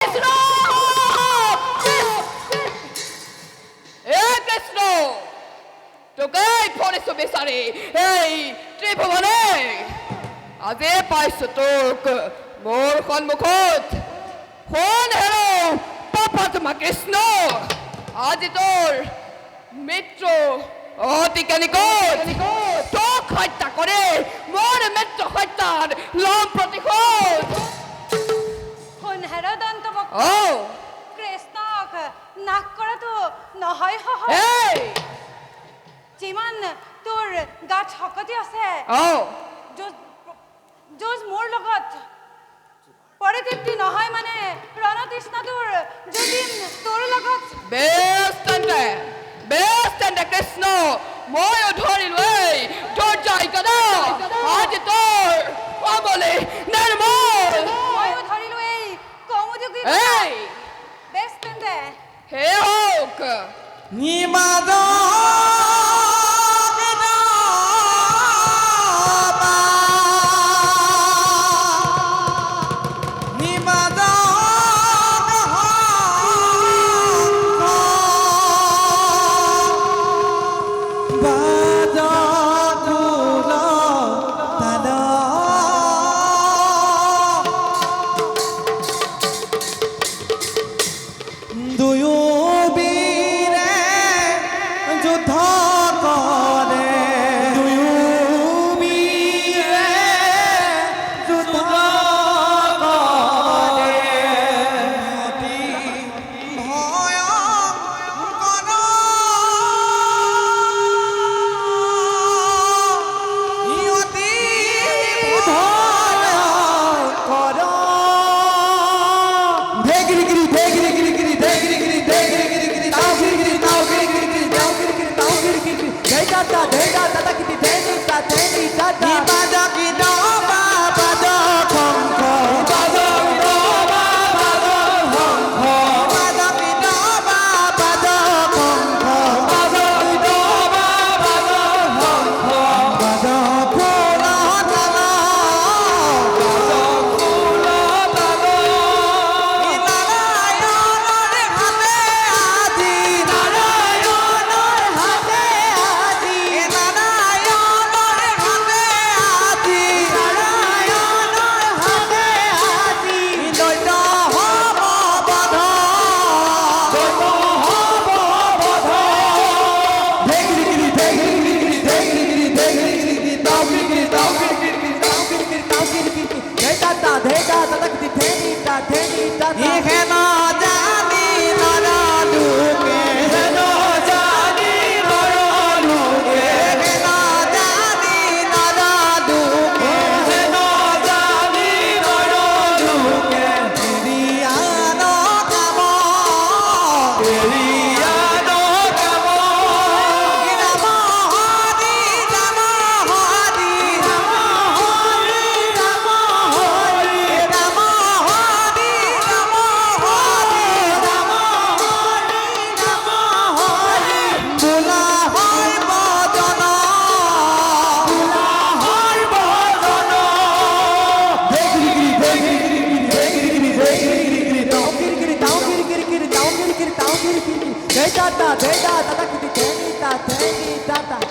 কৃষ্ণ কৃষ্ণ তোকেই ধৰিছো বিচাৰি এই ত্ৰিভুৱনে আজি পাইছো তোক মোৰ সন্মুখত শুন হেৰো পাপাত্মা কৃষ্ণ আজি তোৰ মৃত্যু অতি নিকট তোক হত্যা কৰে মোৰ মৃত্যু হত্যাৰ লম প্ৰতিশোধ শুন হেৰো দন্তবক্ৰ কৃষ্ণক নাশ কৰাটো নহয় সহজ যিমান তোৰ গাত শক্তি আছে যুঁজ মোৰ লগত পৰিতৃপ্তি নহয় মানে ৰণতৃষ্ণা তোৰ যদি তোৰ লগত বেছ তেন্তে কৃষ্ণ ময়ো ধৰিলো এই তোৰ জয়গদা আজি তোৰ পাবলৈ নিৰ্মল ময়ো ধৰিলো এই কৌমুদী বেছ তেন্তে হে হওক নিমাদ Data,